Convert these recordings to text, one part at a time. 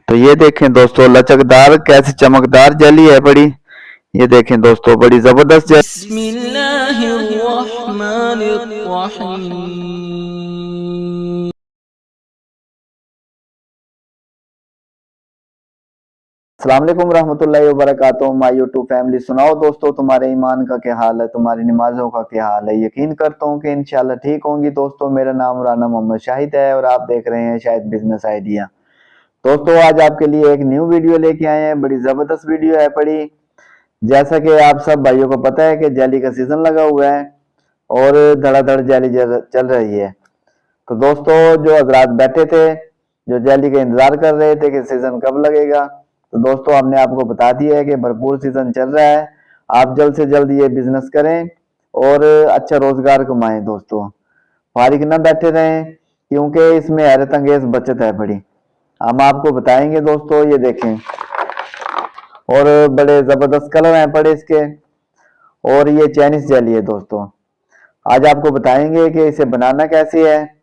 तो ये देखें दोस्तों, लचकदार कैसी चमकदार जेली है बड़ी। ये देखें दोस्तों, बड़ी जबरदस्त जेली। बिस्मिल्लाहिर्रहमानिर्रहीम। अस्सलाम वालेकुम रहमतुल्लाहि व बरकातुहू। माय यूट्यूब फैमिली, सुनाओ दोस्तों, तुम्हारे ईमान का क्या हाल है, तुम्हारी नमाजों का क्या हाल है। यकीन करता हूँ कि इंशाल्लाह ठीक होंगी। दोस्तों, मेरा नाम राना मोहम्मद शाहिद है और आप देख रहे हैं शाहिद बिजनेस आइडिया। दोस्तों, आज आपके लिए एक न्यू वीडियो लेके आए हैं। बड़ी जबरदस्त वीडियो है बड़ी। जैसा कि आप सब भाइयों को पता है कि जाली का सीजन लगा हुआ है और धड़ाधड़ जाली चल रही है। तो दोस्तों, जो हजरात बैठे थे, जो जाली का इंतजार कर रहे थे कि सीजन कब लगेगा, तो दोस्तों हमने आपको बता दिया है कि भरपूर सीजन चल रहा है। आप जल्द से जल्द ये बिजनेस करें और अच्छा रोजगार कमाएं। दोस्तों, फारिग न बैठे रहें क्योंकि इसमें हैरत अंगेज बचत है बड़ी। हम आपको बताएंगे दोस्तों। ये देखें, और बड़े जबरदस्त कलर हैं बड़े इसके। और ये चाइनीज जाली है दोस्तों। आज आपको बताएंगे कि इसे बनाना कैसे है,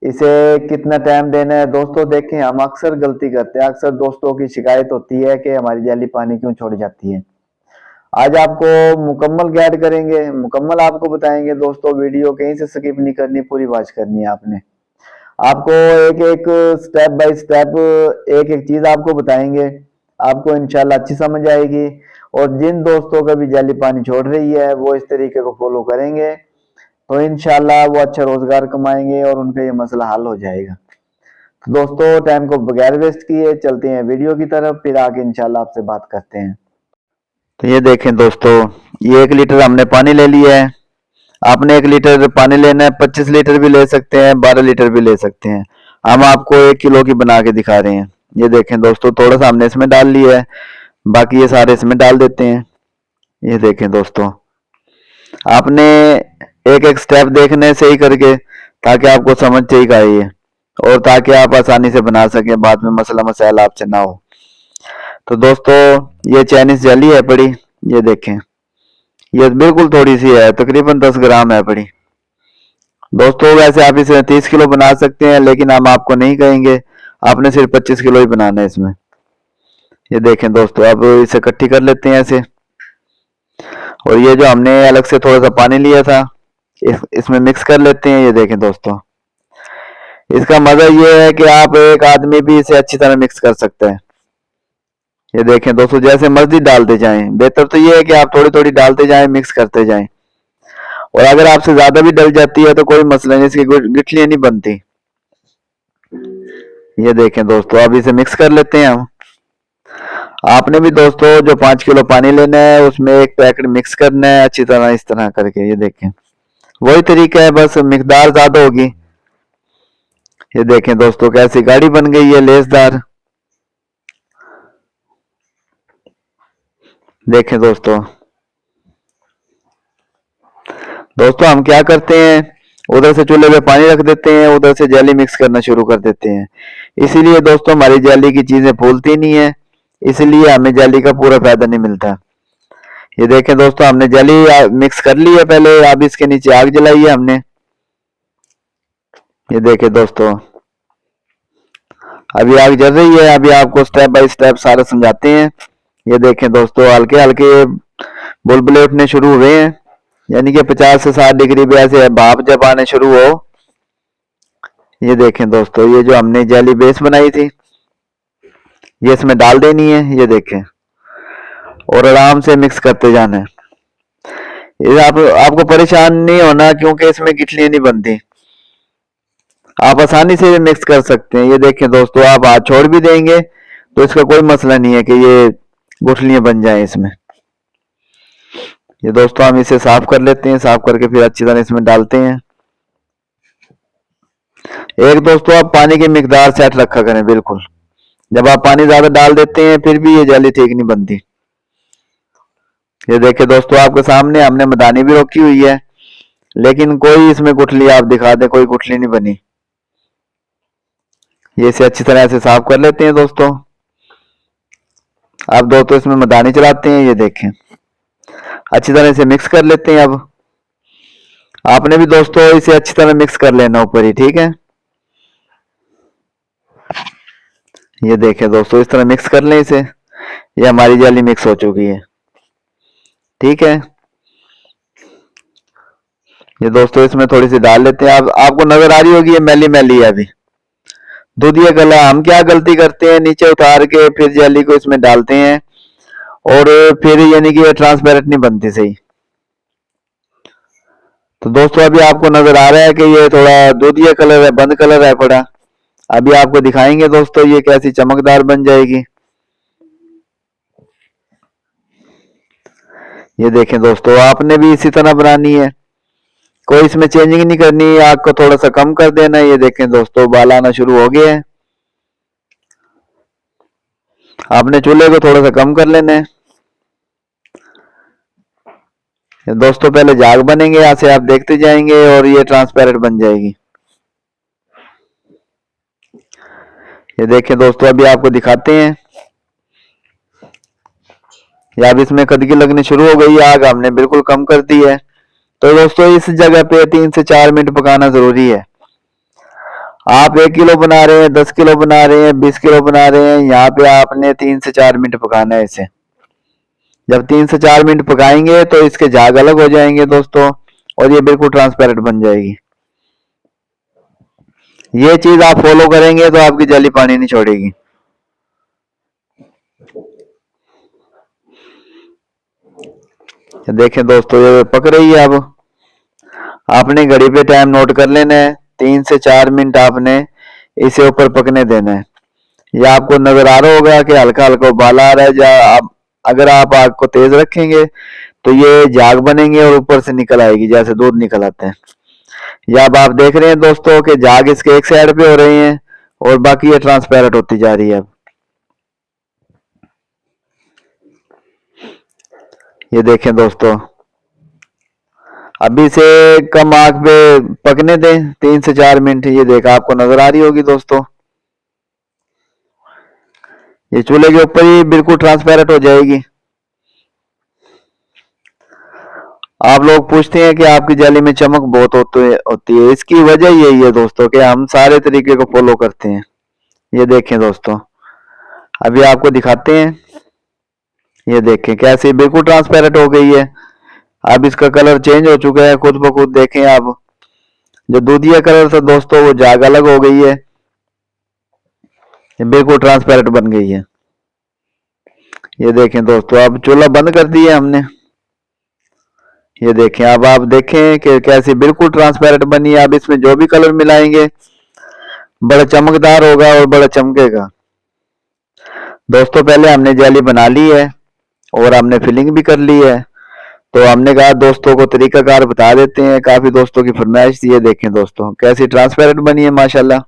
इसे कितना टाइम देना है। दोस्तों देखें, हम अक्सर गलती करते हैं। अक्सर दोस्तों की शिकायत होती है कि हमारी जाली पानी क्यों छोड़ जाती है। आज आपको मुकम्मल गाइड करेंगे, मुकम्मल आपको बताएंगे दोस्तों। वीडियो कहीं से स्किप नहीं करनी, पूरी वॉच करनी है आपने। आपको एक एक स्टेप बाय स्टेप एक एक चीज आपको बताएंगे। आपको इंशाल्लाह अच्छी समझ आएगी। और जिन दोस्तों का भी जाली पानी छोड़ रही है वो इस तरीके को फॉलो करेंगे तो इंशाल्लाह वो अच्छा रोजगार कमाएंगे और उनका ये मसला हल हो जाएगा। तो दोस्तों, टाइम को बगैर वेस्ट किए चलते हैं वीडियो की तरफ, फिर आके इंशाल्लाह आपसे बात करते हैं। तो ये देखें दोस्तों, ये 1 लीटर हमने पानी ले लिया है। आपने 1 लीटर पानी लेना है, 25 लीटर भी ले सकते हैं, 12 लीटर भी ले सकते हैं। हम आपको 1 किलो की बना के दिखा रहे हैं। ये देखें दोस्तों, थोड़ा सा हमने इसमें डाल लिया है, बाकी ये सारे इसमें डाल देते हैं। ये देखें दोस्तों, आपने एक एक स्टेप देखने से ही करके, ताकि आपको समझ ठीक आए ये, और ताकि आप आसानी से बना सकें, बाद में मसला मसाइल आपसे ना हो। तो दोस्तों, ये चाइनीज जाली है बड़ी। ये देखें, ये बिल्कुल थोड़ी सी है, तकरीबन 10 ग्राम है बड़ी। दोस्तों, वैसे आप इसे 30 किलो बना सकते हैं, लेकिन हम आपको नहीं कहेंगे। आपने सिर्फ 25 किलो ही बनाना है इसमें। ये देखें दोस्तों, अब इसे इकट्ठी कर लेते हैं ऐसे। और ये जो हमने अलग से थोड़ा सा पानी लिया था, इसमें मिक्स कर लेते हैं। ये देखें दोस्तों, इसका मजा ये है कि आप एक आदमी भी इसे अच्छी तरह मिक्स कर सकते हैं। ये देखें दोस्तों, जैसे मर्जी डालते जाएं। बेहतर तो ये है कि आप थोड़ी थोड़ी डालते जाएं, मिक्स करते जाएं। और अगर आपसे ज्यादा भी डल जाती है तो कोई मसला नहीं, इसकी गिठलियां नहीं बनती। ये देखें दोस्तों, अब इसे मिक्स कर लेते हैं हम। आपने भी दोस्तों जो 5 किलो पानी लेना है उसमें एक पैकेट मिक्स करना है अच्छी तरह, इस तरह करके। ये देखें, वही तरीका है, बस मिकदार ज्यादा होगी। ये देखें दोस्तों, कैसी गाड़ी बन गई है लेसदार। देखें दोस्तों, हम क्या करते हैं, उधर से चूल्हे पे पानी रख देते हैं, उधर से जेली मिक्स करना शुरू कर देते हैं। इसीलिए दोस्तों हमारी जेली की चीजें फूलती नहीं है, इसलिए हमें जेली का पूरा फायदा नहीं मिलता। ये देखें दोस्तों, हमने जेली मिक्स कर ली है पहले। अब इसके नीचे आग जलाई है हमने। ये देखें दोस्तों, अभी आग जल रही है। अभी आपको स्टेप बाय स्टेप सारा समझाते हैं। ये देखें दोस्तों, हल्के हल्के बुलबुले उठने शुरू हुए हैं, यानी कि 50 से 60 डिग्री पे ऐसे भाप जब आने शुरू हो। ये देखें दोस्तों, ये जो हमने जेली बेस बनाई थी ये इसमें डाल देनी है। ये देखें, और आराम से मिक्स करते जाना है। ये आपको परेशान नहीं होना क्योंकि इसमें गिठलियां नहीं बनती, आप आसानी से मिक्स कर सकते हैं। ये देखें दोस्तों, आप हाथ छोड़ भी देंगे तो इसका कोई मसला नहीं है कि ये गुठलियां बन जाए इसमें। ये दोस्तों, हम इसे साफ कर लेते हैं। साफ करके फिर अच्छी तरह इसमें डालते हैं। एक दोस्तों, आप पानी की मिकदार सेट रखा करें बिल्कुल। जब आप पानी ज्यादा डाल देते हैं फिर भी ये जेली ठीक नहीं बनती। ये देखिए दोस्तों, आपके सामने हमने मदानी भी रखी हुई है, लेकिन कोई इसमें गुठली आप दिखा दे, कोई गुठली नहीं बनी। ये इसे अच्छी तरह से साफ कर लेते हैं दोस्तों। अब दोस्तों इसमें मदानी चलाते हैं। ये देखें, अच्छी तरह से मिक्स कर लेते हैं। अब आपने भी दोस्तों इसे अच्छी तरह मिक्स कर लेना ऊपर ही, ठीक है। ये देखें दोस्तों, इस तरह मिक्स कर लें इसे। ये हमारी जाली मिक्स हो चुकी है। ठीक है, ये दोस्तों इसमें थोड़ी सी डाल लेते हैं। आप आपको नजर आ रही होगी ये मैली मैली है अभी। दूधिया कलर। हम क्या गलती करते हैं, नीचे उतार के फिर जाली को इसमें डालते हैं और फिर यानी कि ये ट्रांसपेरेंट नहीं बनती सही। तो दोस्तों अभी आपको नजर आ रहा है कि ये थोड़ा दूधिया कलर है, बंद कलर है पड़ा। अभी आपको दिखाएंगे दोस्तों ये कैसी चमकदार बन जाएगी। ये देखें दोस्तों, आपने भी इसी तरह बनानी है, कोई इसमें चेंजिंग नहीं करनी। आग को थोड़ा सा कम कर देना है। ये देखें दोस्तों, उबाल आना शुरू हो गया है। आपने चूल्हे को थोड़ा सा कम कर लेना है। ये दोस्तों पहले जाग बनेंगे, यहाँ से आप देखते जाएंगे और ये ट्रांसपेरेंट बन जाएगी। ये देखें दोस्तों, अभी आपको दिखाते हैं। या अब इसमें कदकी लगनी शुरू हो गई है, आग हमने बिल्कुल कम कर दी है। तो दोस्तों इस जगह पे 3 से 4 मिनट पकाना जरूरी है। आप 1 किलो बना रहे हैं, 10 किलो बना रहे हैं, 20 किलो बना रहे हैं, यहाँ पे आपने 3 से 4 मिनट पकाना है इसे। जब 3 से 4 मिनट पकाएंगे तो इसके झाग अलग हो जाएंगे दोस्तों, और ये बिल्कुल ट्रांसपेरेंट बन जाएगी। ये चीज आप फॉलो करेंगे तो आपकी जाली पानी नहीं छोड़ेगी। देखें दोस्तों, ये पक रही है। अब आपने घड़ी पे टाइम नोट कर लेना है। 3 से 4 मिनट आपने इसे ऊपर पकने देना है। ये आपको नजर आ रहा होगा कि हल्का हल्का उबाल आ रहा है। आप अगर आप आग को तेज रखेंगे तो ये झाग बनेंगे और ऊपर से निकल आएगी, जैसे दूध निकल आते हैं। या अब आप देख रहे हैं दोस्तों कि झाग इसके एक साइड पे हो रहे हैं और बाकी ये ट्रांसपेरेंट होती जा रही है। अब ये देखें दोस्तों, अभी से कम आग पे पकने दें 3 से 4 मिनट। ये देखा, आपको नजर आ रही होगी दोस्तों, ये चूल्हे के ऊपर ही बिल्कुल ट्रांसपेरेंट हो जाएगी। आप लोग पूछते हैं कि आपकी जाली में चमक बहुत होती है। इसकी वजह यही है दोस्तों कि हम सारे तरीके को फॉलो करते हैं। ये देखें दोस्तों, अभी आपको दिखाते हैं। ये देखें कैसे बिल्कुल ट्रांसपेरेंट हो गई है। अब इसका कलर चेंज हो चुका है खुद ब खुद। देखें आप, जो दूधिया कलर था दोस्तों वो जाग अलग हो गई है, ये बिल्कुल ट्रांसपेरेंट बन गई है। ये देखें दोस्तों, अब चूल्हा बंद कर दिया हमने। ये देखें, अब आप देखें कि कैसी बिल्कुल ट्रांसपेरेंट बनी है। अब इसमें जो भी कलर मिलाएंगे बड़ा चमकदार होगा और बड़ा चमकेगा। दोस्तों पहले हमने जाली बना ली है और हमने फिलिंग भी कर ली है, तो हमने कहा दोस्तों को तरीकाकार बता देते हैं। काफी दोस्तों की फरमाइश थी। ये देखें दोस्तों कैसी ट्रांसपेरेंट बनी है माशाल्लाह।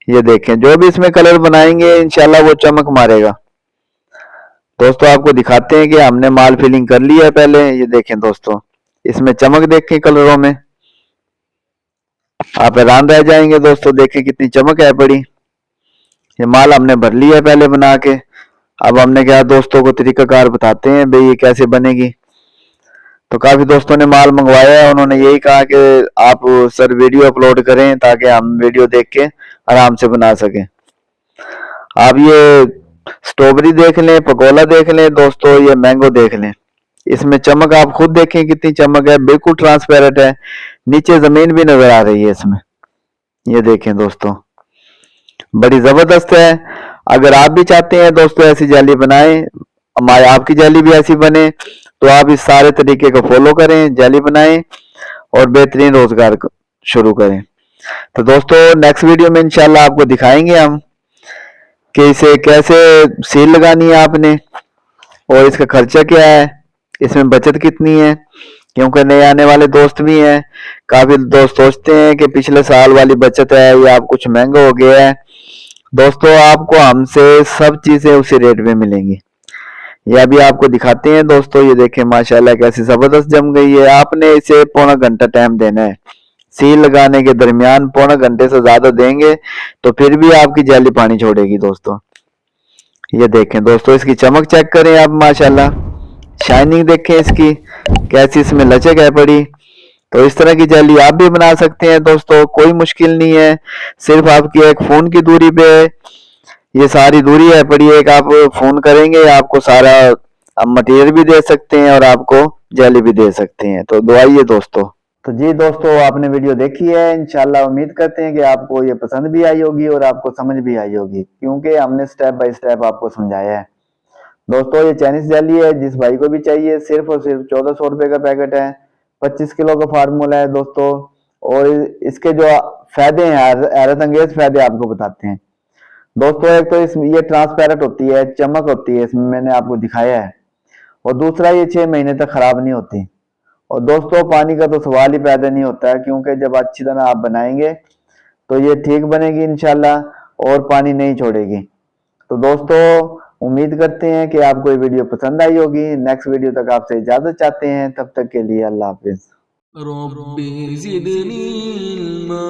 ये देखें, जो भी इसमें कलर बनाएंगे इंशाल्लाह वो चमक मारेगा। दोस्तों आपको दिखाते हैं कि हमने माल फिलिंग कर ली है पहले। ये देखें दोस्तों, इसमें चमक देखें कलरों में, आप हैरान रह जाएंगे दोस्तों। देखें कितनी चमक है बड़ी। ये माल हमने भर लिया है पहले बना के। अब हमने कहा दोस्तों को तरीकाकार बताते हैं भाई ये कैसे बनेगी। तो काफी दोस्तों ने माल मंगवाया है, उन्होंने यही कहा कि आप सर वीडियो अपलोड करें ताकि हम वीडियो देख के आराम से बना सकें। आप ये स्ट्रॉबेरी देख लें, पकोला देख लें दोस्तों, ये मैंगो देख लें, इसमें चमक आप खुद देखें कितनी चमक है। बिल्कुल ट्रांसपेरेंट है, नीचे जमीन भी नजर आ रही है इसमें। ये देखें दोस्तों, बड़ी जबरदस्त है। अगर आप भी चाहते हैं दोस्तों ऐसी जाली बनाएं, हमारे आपकी जाली भी ऐसी बने, तो आप इस सारे तरीके को फॉलो करें, जाली बनाएं और बेहतरीन रोजगार शुरू करें। तो दोस्तों नेक्स्ट वीडियो में इंशाल्लाह आपको दिखाएंगे हम कि इसे कैसे सील लगानी है आपने और इसका खर्चा क्या है, इसमें बचत कितनी है। क्योंकि नए आने वाले दोस्त भी हैं, काफी दोस्त सोचते हैं कि पिछले साल वाली बचत है या आप कुछ महंगा हो गया है। दोस्तों आपको हमसे सब चीजें उसी रेट में मिलेंगी। ये अभी आपको दिखाते हैं दोस्तों। ये देखें माशाल्लाह कैसी जबरदस्त जम गई है। आपने इसे पौना घंटा टाइम देना है, सील लगाने के दरमियान पौना घंटे से ज्यादा देंगे तो फिर भी आपकी जाली पानी छोड़ेगी दोस्तों। ये देखें दोस्तों, इसकी चमक चेक करें आप, माशाल्लाह शाइनिंग देखें इसकी कैसी, इसमें लचक है पड़ी। तो इस तरह की जाली आप भी बना सकते हैं दोस्तों, कोई मुश्किल नहीं है। सिर्फ आपकी एक फोन की दूरी पे ये सारी दूरी है पड़ी है, एक आप फोन करेंगे आपको सारा आप मटेरियल भी दे सकते हैं और आपको जेली भी दे सकते हैं। तो दुआइए दोस्तों। तो जी दोस्तों, आपने वीडियो देखी है, इंशाल्लाह उम्मीद करते हैं कि आपको ये पसंद भी आई होगी और आपको समझ भी आई होगी, क्योंकि हमने स्टेप बाय स्टेप आपको समझाया है। दोस्तों ये चाइनीज जेली है, जिस भाई को भी चाहिए सिर्फ और सिर्फ 1400 रुपए का पैकेट है, 25 किलो का फार्मूला है दोस्तों। और इसके जो फायदे हैं, हैरत अंगेज फायदे आपको बताते हैं दोस्तों। एक तो इसमें ये ट्रांसपेरेंट होती है, चमक होती है इसमें, मैंने आपको दिखाया है। और दूसरा ये 6 महीने तक खराब नहीं होती। और दोस्तों पानी का तो सवाल ही पैदा नहीं होता है, क्योंकि जब अच्छी तरह आप बनाएंगे तो ये ठीक बनेगी इंशाल्लाह और पानी नहीं छोड़ेगी। तो दोस्तों उम्मीद करते हैं कि आपको ये वीडियो पसंद आई होगी। नेक्स्ट वीडियो तक आपसे इजाजत चाहते हैं, तब तक के लिए अल्लाह हाफिज। रब्बि ज़िदनी इल्मा।